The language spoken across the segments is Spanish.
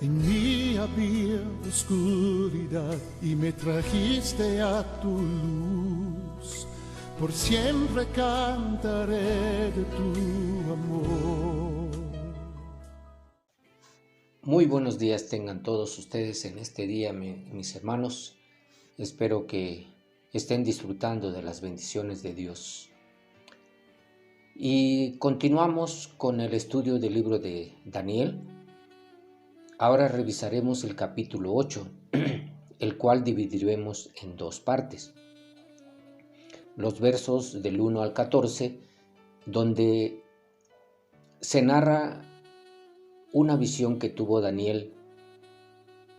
En mí había oscuridad y me trajiste a tu luz. Por siempre cantaré de tu amor. Muy buenos días tengan todos ustedes en este día, mis hermanos. Espero que estén disfrutando de las bendiciones de Dios. Y continuamos con el estudio del libro de Daniel. Ahora revisaremos el capítulo 8, el cual dividiremos en dos partes. Los versos del 1 al 14, donde se narra una visión que tuvo Daniel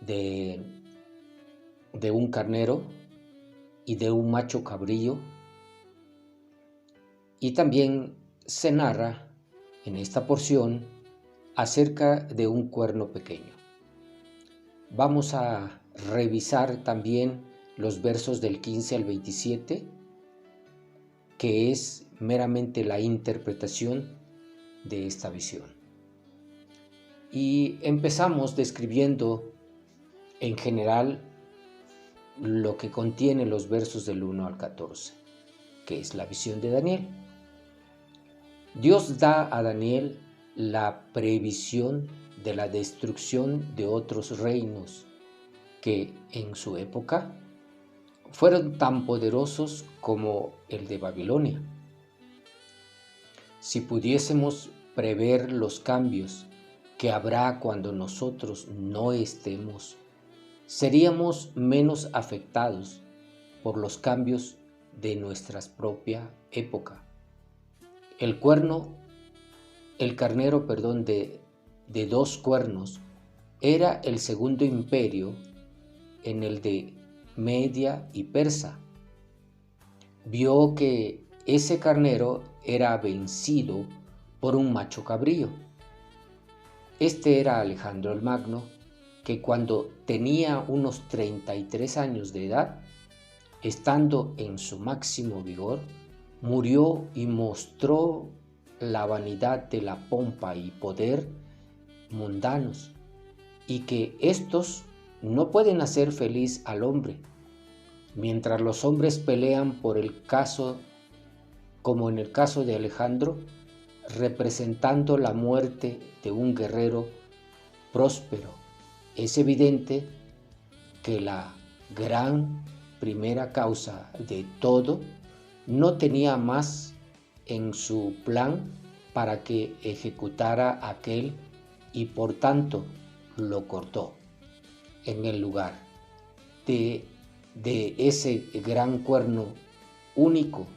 de un carnero y de un macho cabrío, y también se narra en esta porción acerca de un cuerno pequeño. Vamos a revisar también los versos del 15 al 27, que es meramente la interpretación de esta visión. Y empezamos describiendo en general lo que contiene los versos del 1 al 14, que es la visión de Daniel. Dios da a Daniel la previsión de la destrucción de otros reinos que en su época fueron tan poderosos como el de Babilonia. Si pudiésemos prever los cambios que habrá cuando nosotros no estemos, seríamos menos afectados por los cambios de nuestra propia época. El carnero de 2 cuernos era el segundo imperio en el de Media y Persa. Vio que ese carnero era vencido por un macho cabrío. Este era Alejandro el Magno, que cuando tenía unos 33 años de edad, estando en su máximo vigor, murió y mostró la vanidad de la pompa y poder mundanos, y que éstos no pueden hacer feliz al hombre. Mientras los hombres pelean por el caso, como en el caso de Alejandro, representando la muerte de un guerrero próspero, es evidente que la gran primera causa de todo no tenía más en su plan para que ejecutara aquel, y por tanto lo cortó. En el lugar de ese gran cuerno único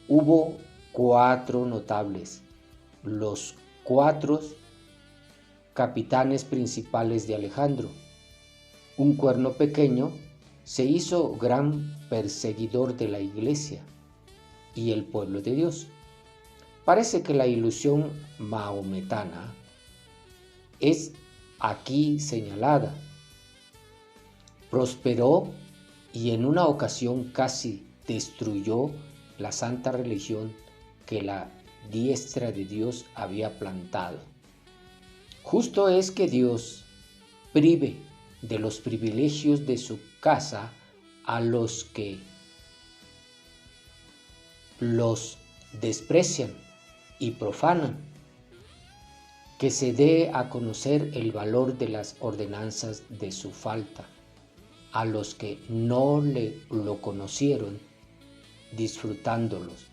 hubo 4 notables, los 4 capitanes principales de Alejandro. Un cuerno pequeño se hizo gran perseguidor de la iglesia y el pueblo de Dios. Parece que la ilusión mahometana es aquí señalada. Prosperó y en una ocasión casi destruyó la santa religión que la diestra de Dios había plantado. Justo es que Dios prive de los privilegios de su casa a los que los desprecian y profanan, que se dé a conocer el valor de las ordenanzas de su falta a los que no lo conocieron, disfrutándolos.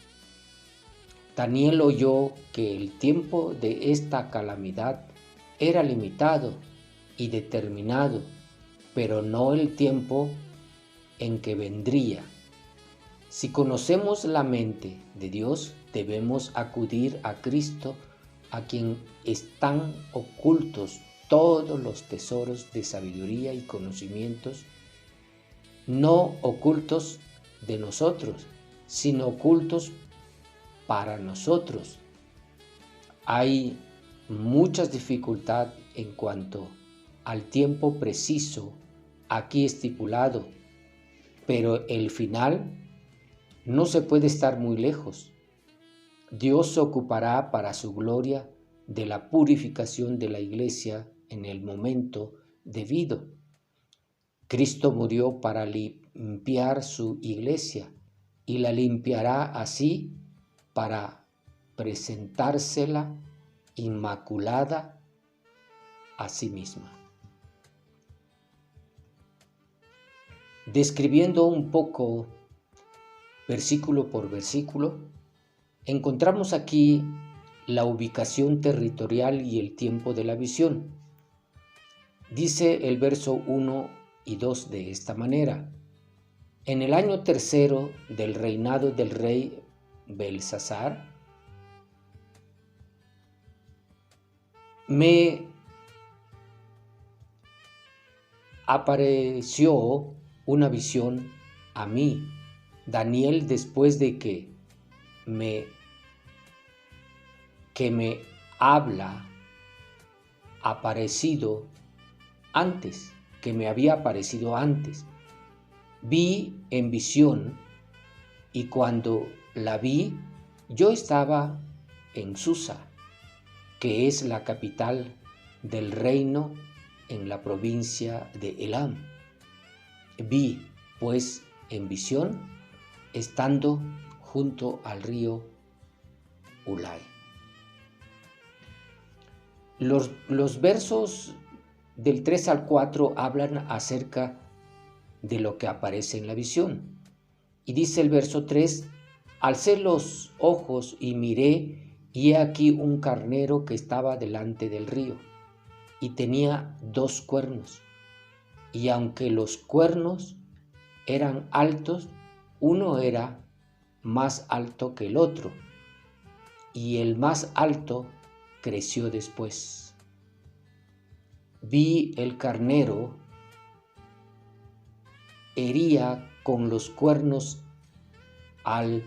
Daniel oyó que el tiempo de esta calamidad era limitado y determinado, pero no el tiempo en que vendría. Si conocemos la mente de Dios, debemos acudir a Cristo, a quien están ocultos todos los tesoros de sabiduría y conocimientos, no ocultos de nosotros, sino ocultos para nosotros. Hay muchas dificultades en cuanto al tiempo preciso aquí estipulado, pero el final no se puede estar muy lejos. Dios se ocupará para su gloria de la purificación de la iglesia en el momento debido. Cristo murió para limpiar su iglesia y la limpiará así para presentársela inmaculada a sí misma. Describiendo un poco versículo por versículo, encontramos aquí la ubicación territorial y el tiempo de la visión. Dice el verso 1 y 2 de esta manera: en el año tercero del reinado del rey Belsasar, me apareció una visión a mí, Daniel, después de que me había aparecido antes. Vi en visión, y cuando la vi, yo estaba en Susa, que es la capital del reino en la provincia de Elam. Vi, pues, en visión, estando junto al río Ulai. Los versos del 3 al 4 hablan acerca de lo que aparece en la visión. Y dice el verso 3: alcé los ojos y miré, y he aquí un carnero que estaba delante del río, y tenía 2 cuernos. Y aunque los cuernos eran altos, uno era más alto que el otro, y el más alto creció después. Vi el carnero hería con los cuernos al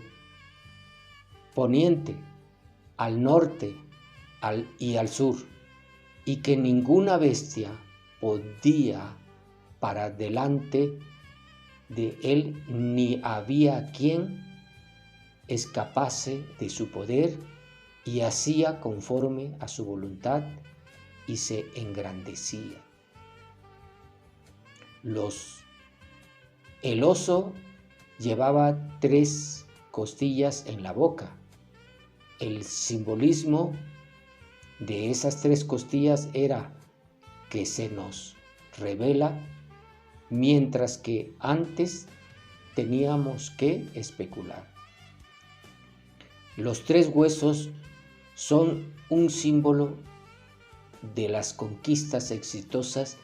poniente, al norte y al sur, y que ninguna bestia podía para delante de él, ni había quien escapase de su poder, y hacía conforme a su voluntad y se engrandecía. El oso llevaba 3 costillas en la boca. El simbolismo de esas 3 costillas era que se nos revela, mientras que antes teníamos que especular. Los 3 huesos son un símbolo de las conquistas exitosas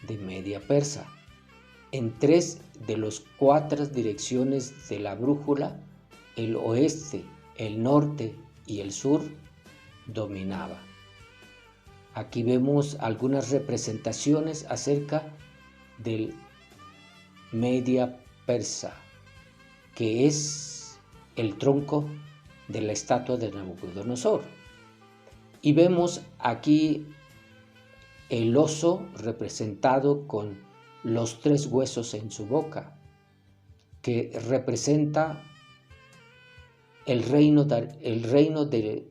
de Media Persa. En 3 de las 4 direcciones de la brújula, el oeste, el norte y el sur, dominaba. Aquí vemos algunas representaciones acerca del Media Persa, que es el tronco de la estatua de Nabucodonosor. Y vemos aquí el oso representado con los 3 huesos en su boca, que representa el reino de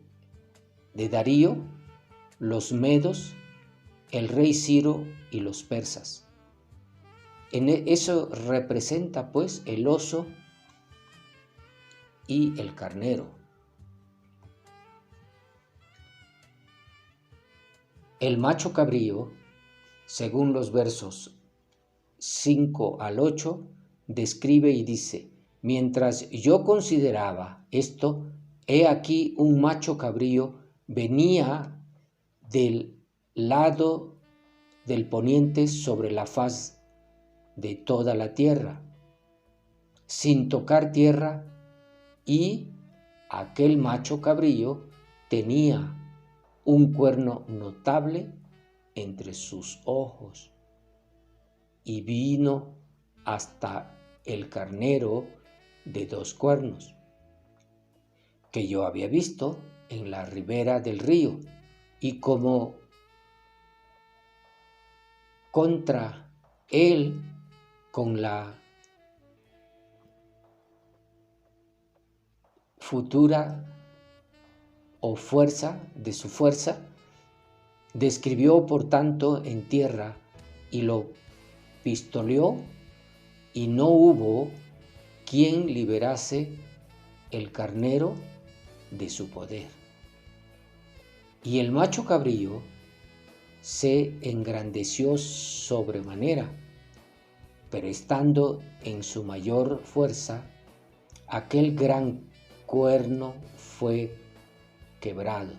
Darío, los medos, el rey Ciro y los persas. Eso representa pues el oso y el carnero. El macho cabrío, según los versos 5 al 8, describe y dice: mientras yo consideraba esto, he aquí un macho cabrío venía del lado del poniente sobre la faz de toda la tierra, sin tocar tierra, y aquel macho cabrío tenía un cuerno notable entre sus ojos, y vino hasta el carnero de 2 cuernos, que yo había visto en la ribera del río, y como contra él, con la futura o fuerza de su fuerza, describió por tanto en tierra y lo pistoleó, y no hubo quien liberase el carnero de su poder. Y el macho cabrío se engrandeció sobremanera, pero estando en su mayor fuerza, aquel gran cuerno fue quebrado,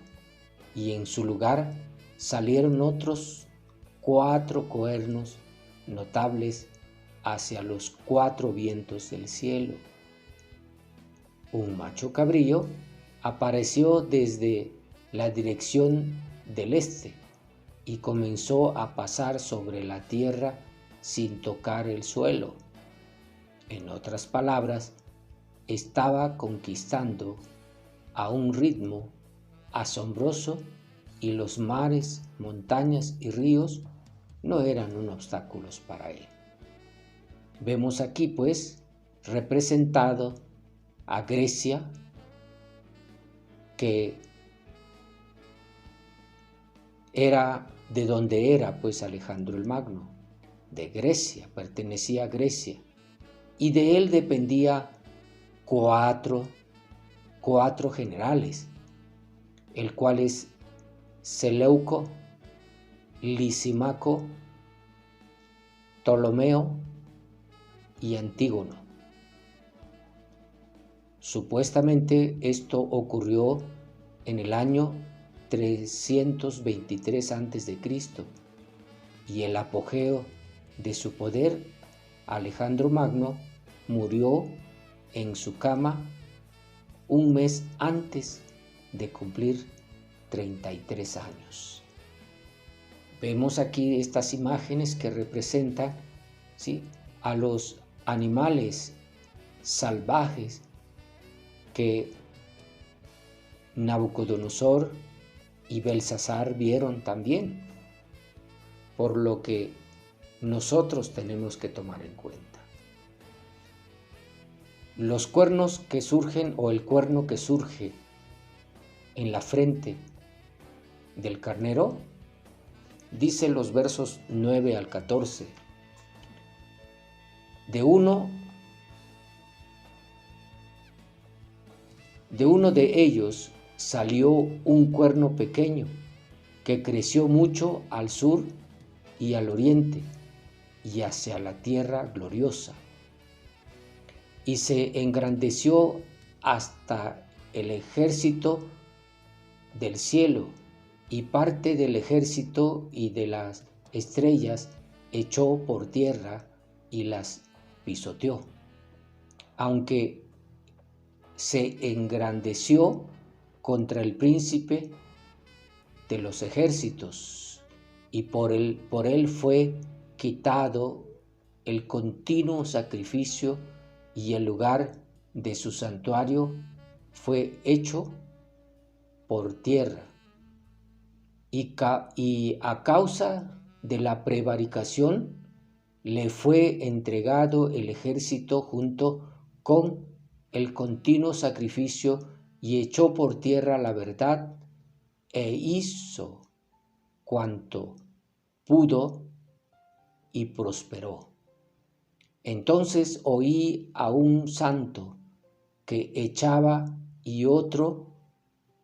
y en su lugar salieron otros 4 cuernos notables hacia los 4 vientos del cielo. Un macho cabrío apareció desde la dirección del este y comenzó a pasar sobre la tierra sin tocar el suelo. En otras palabras, estaba conquistando a un ritmo asombroso, y los mares, montañas y ríos no eran un obstáculo para él. Vemos aquí pues representado a Grecia, que era de donde era pues Alejandro el Magno, de Grecia, pertenecía a Grecia, y de él dependía cuatro generales, el cual es Seleuco, Lisímaco, Ptolomeo y Antígono. Supuestamente esto ocurrió en el año 323 a.C. y el apogeo de su poder, Alejandro Magno murió en su cama un mes antes de cumplir 33 años. Vemos aquí estas imágenes que representan, ¿sí?, a los animales salvajes que Nabucodonosor y Belsasar vieron también, por lo que nosotros tenemos que tomar en cuenta. Los cuernos que surgen, o el cuerno que surge en la frente del carnero, dice los versos 9 al 14, de uno de ellos salió un cuerno pequeño que creció mucho al sur y al oriente y hacia la tierra gloriosa, y se engrandeció hasta el ejército del cielo, y parte del ejército y de las estrellas echó por tierra y las pisoteó, aunque se engrandeció contra el príncipe de los ejércitos, y por él fue quitado el continuo sacrificio, y el lugar de su santuario fue hecho por tierra, y a causa de la prevaricación le fue entregado el ejército junto con el continuo sacrificio, y echó por tierra la verdad e hizo cuanto pudo y prosperó. Entonces oí a un santo que echaba, y otro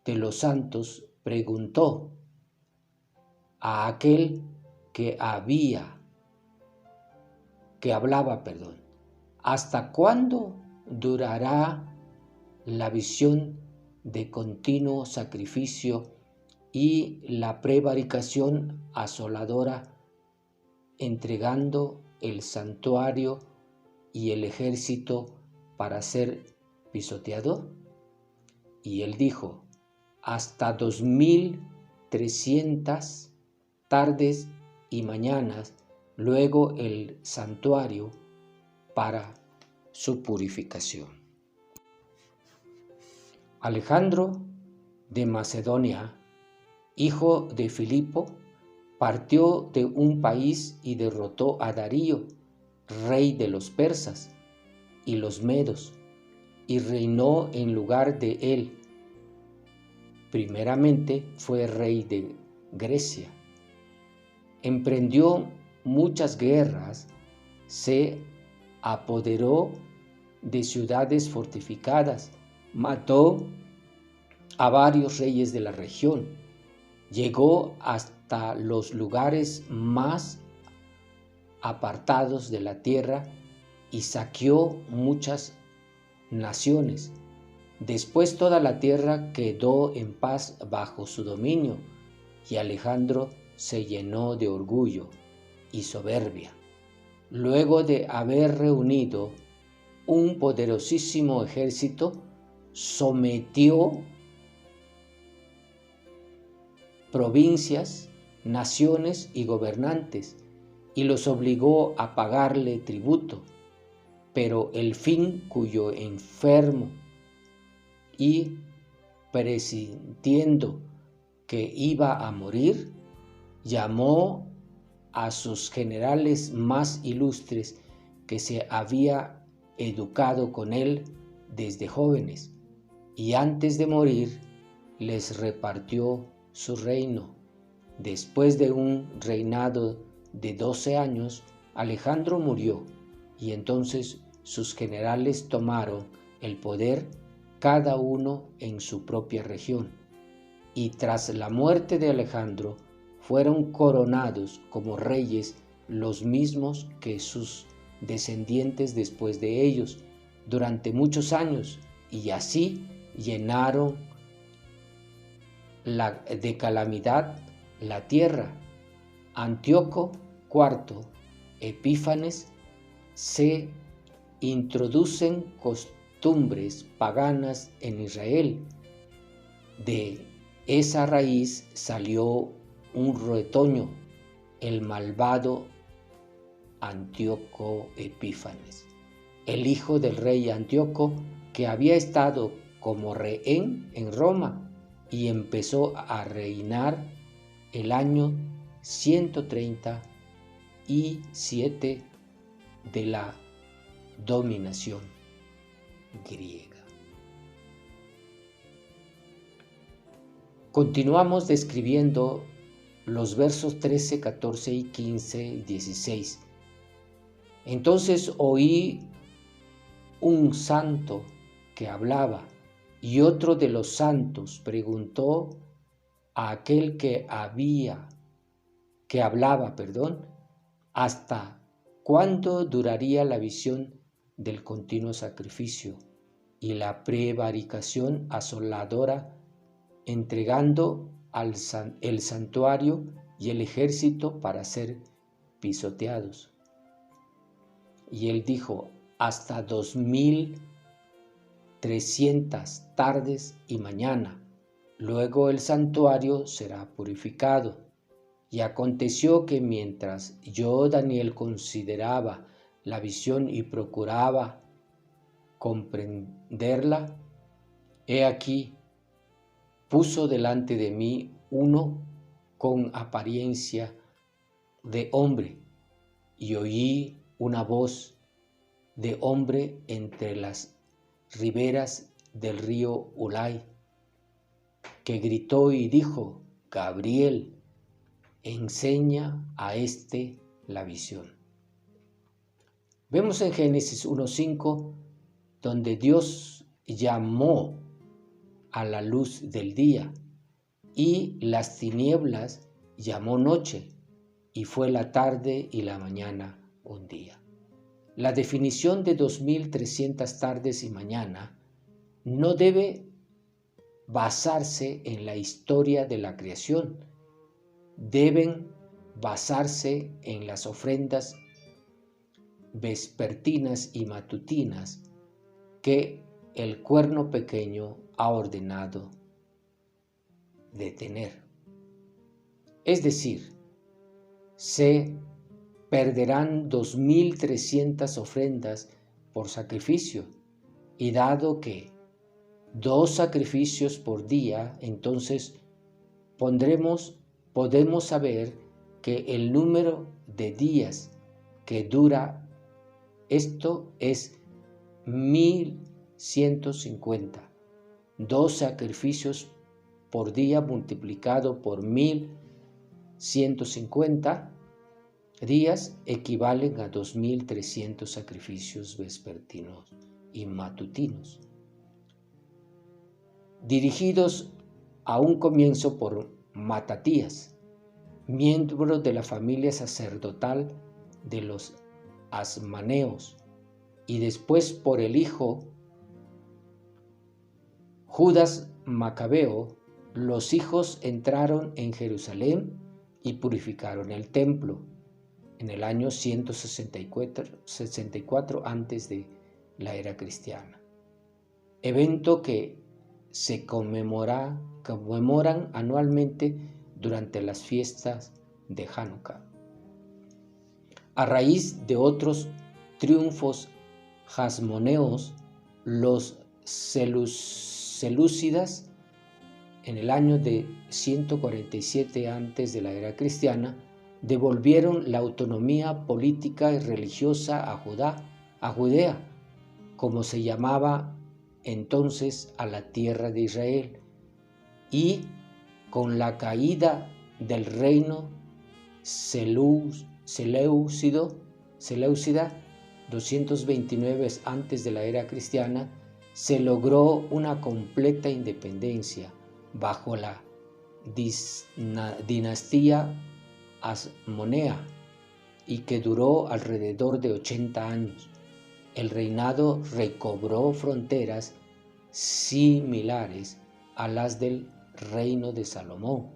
de los santos preguntó a aquel que hablaba, ¿hasta cuándo durará la visión de continuo sacrificio y la prevaricación asoladora, entregando el santuario y el ejército para ser pisoteado? Y él dijo, hasta 2300 tardes y mañanas, luego el santuario para su purificación. Alejandro de Macedonia, hijo de Filipo, partió de un país y derrotó a Darío, rey de los persas y los medos, y reinó en lugar de él. Primeramente fue rey de Grecia. Emprendió muchas guerras, se apoderó de ciudades fortificadas, mató a varios reyes de la región, llegó hasta los lugares más apartados de la tierra y saqueó muchas naciones. Después toda la tierra quedó en paz bajo su dominio y Alejandro se llenó de orgullo y soberbia. Luego de haber reunido un poderosísimo ejército, sometió provincias, naciones y gobernantes y los obligó a pagarle tributo. Pero el fin cuyo enfermo y presintiendo que iba a morir, llamó a sus generales más ilustres que se había educado con él desde jóvenes, y antes de morir les repartió su reino. Después de un reinado de 12 años, Alejandro murió, y entonces sus generales tomaron el poder, cada uno en su propia región. Y tras la muerte de Alejandro, fueron coronados como reyes los mismos que sus descendientes después de ellos, durante muchos años, y así llenaron de calamidad la tierra. Antíoco IV, Epífanes, se introducen costumbres paganas en Israel. De esa raíz salió un retoño, el malvado Antíoco Epífanes, el hijo del rey Antíoco, que había estado como rehén en Roma y empezó a reinar el año 137 de la dominación griega. Continuamos describiendo los versos 13, 14 y 15 y 16. Entonces oí un santo que hablaba, y otro de los santos preguntó a aquel que hablaba, ¿hasta cuándo duraría la visión del continuo sacrificio y la prevaricación asoladora, entregando el santuario y el ejército para ser pisoteados? Y él dijo: hasta 2300 tardes y mañana. Luego el santuario será purificado. Y aconteció que mientras yo, Daniel, consideraba la visión y procuraba comprenderla, he aquí, puso delante de mí uno con apariencia de hombre, y oí una voz de hombre entre las riberas del río Ulai, que gritó y dijo: Gabriel, enseña a la visión. Vemos en Génesis 1:5, donde Dios llamó a la luz del día, y las tinieblas llamó noche, y fue la tarde y la mañana un día. La definición de 2300 tardes y mañana no debe basarse en la historia de la creación. Deben basarse en las ofrendas vespertinas y matutinas que el Cuerno Pequeño ha ordenado de tener. Es decir, se perderán 2300 ofrendas por sacrificio, y dado que 2 sacrificios por día, entonces podemos saber que el número de días que dura esto es 1150. 2 sacrificios por día multiplicado por 1150 días equivalen a 2.300 sacrificios vespertinos y matutinos, dirigidos a un comienzo por Matatías, miembro de la familia sacerdotal de los Asmaneos, y después por el hijo Judas Macabeo. Los hijos entraron en Jerusalén y purificaron el templo en el año 164 antes de la era cristiana, evento que se conmemoran anualmente durante las fiestas de Hanukkah. A raíz de otros triunfos hasmoneos, los selúcidas, en el año de 147 antes de la era cristiana, devolvieron la autonomía política y religiosa a Judea, como se llamaba entonces a la tierra de Israel, y con la caída del reino seleucida, 229 antes de la era cristiana, se logró una completa independencia bajo la dinastía Asmonea y que duró alrededor de 80 años. El reinado recobró fronteras similares a las del reino de Salomón.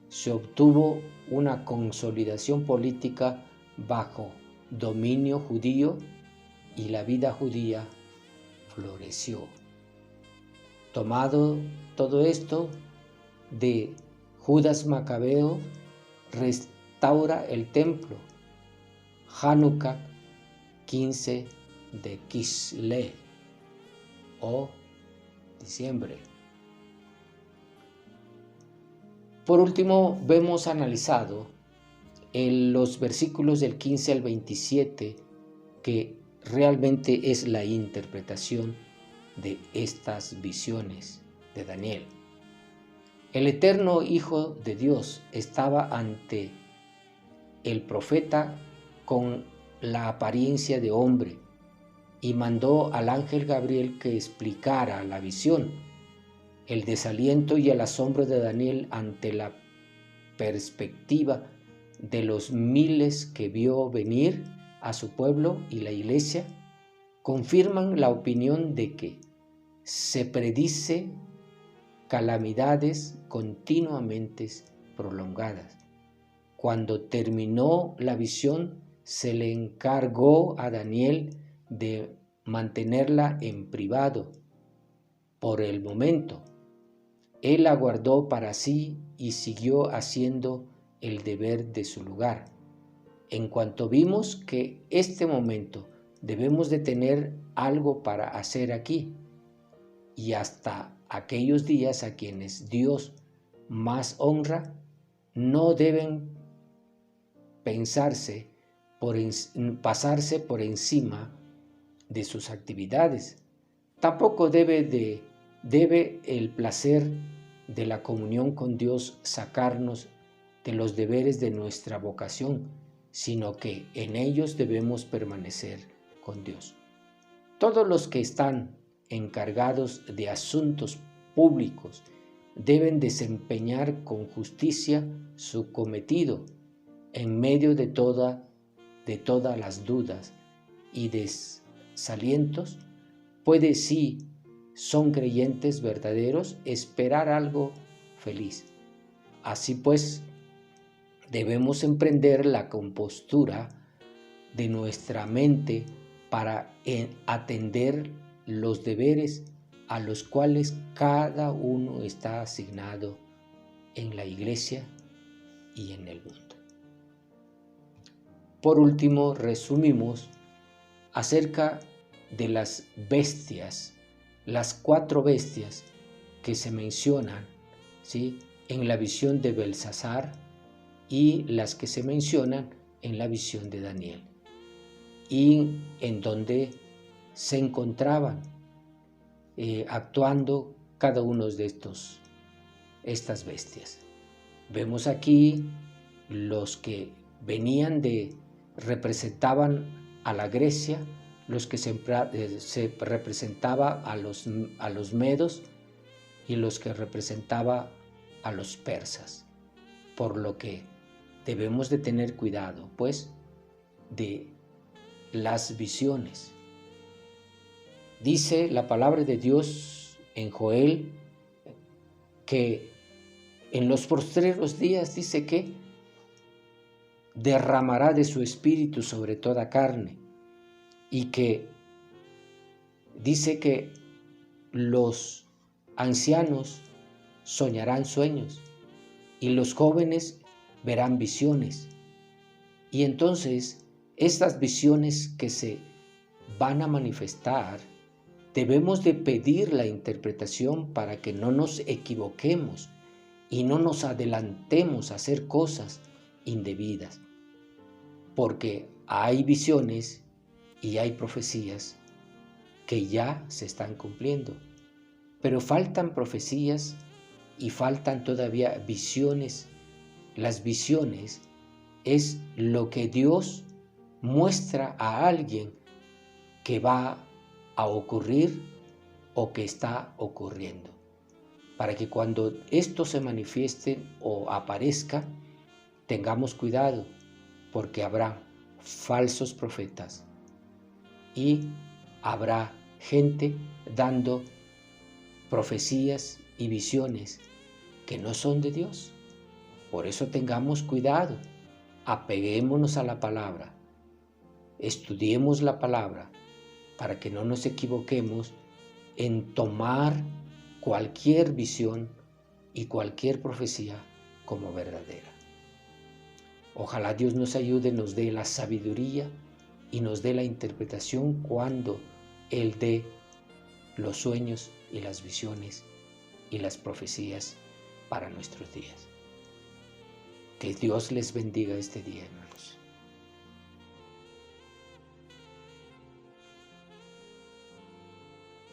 Se obtuvo una consolidación política bajo dominio judío y la vida judía floreció. Tomado todo esto de Judas Macabeo, restaura el templo. Hanukkah 15 de Kislev o diciembre. Por último, vemos analizado en los versículos del 15 al 27 que realmente es la interpretación de estas visiones de Daniel. El eterno Hijo de Dios estaba ante el profeta con la apariencia de hombre y mandó al ángel Gabriel que explicara la visión. El desaliento y el asombro de Daniel ante la perspectiva de los miles que vio venir a su pueblo y la iglesia confirman la opinión de que se predice calamidades continuamente prolongadas. Cuando terminó la visión, se le encargó a Daniel de mantenerla en privado por el momento. Él la guardó para sí y siguió haciendo el deber de su lugar. En cuanto vimos que este momento debemos de tener algo para hacer aquí, y hasta aquellos días a quienes Dios más honra, no deben pasarse por encima de sus actividades. Tampoco debe el placer de la comunión con Dios sacarnos de los deberes de nuestra vocación, sino que en ellos debemos permanecer con Dios. Todos los que están encargados de asuntos públicos deben desempeñar con justicia su cometido en medio de todas las dudas y desalientos. Puede, si son creyentes verdaderos, esperar algo feliz. Así pues, debemos emprender la compostura de nuestra mente para atender los deberes a los cuales cada uno está asignado en la iglesia y en el mundo. Por último, resumimos acerca de las bestias, las 4 bestias que se mencionan, ¿sí?, en la visión de Belsasar y las que se mencionan en la visión de Daniel, y en donde se encontraban actuando cada uno de estas bestias. Vemos aquí los que representaban a la Grecia, los que se representaba a los medos y los que representaba a los persas. Por lo que debemos de tener cuidado, pues, de las visiones. Dice la palabra de Dios en Joel que en los postreros días dice que derramará de su espíritu sobre toda carne, y que dice que los ancianos soñarán sueños y los jóvenes verán visiones. Y entonces estas visiones que se van a manifestar, debemos de pedir la interpretación para que no nos equivoquemos y no nos adelantemos a hacer cosas indebidas, porque hay visiones y hay profecías que ya se están cumpliendo, pero faltan profecías y faltan todavía visiones. Las visiones es lo que Dios muestra a alguien que va a ocurrir o que está ocurriendo, para que cuando esto se manifieste o aparezca, tengamos cuidado, porque habrá falsos profetas y habrá gente dando profecías y visiones que no son de Dios. Por eso tengamos cuidado, apeguémonos a la palabra, estudiemos la palabra para que no nos equivoquemos en tomar cualquier visión y cualquier profecía como verdadera. Ojalá Dios nos ayude, nos dé la sabiduría y nos dé la interpretación cuando Él dé los sueños y las visiones y las profecías para nuestros días. Que Dios les bendiga este día, hermanos.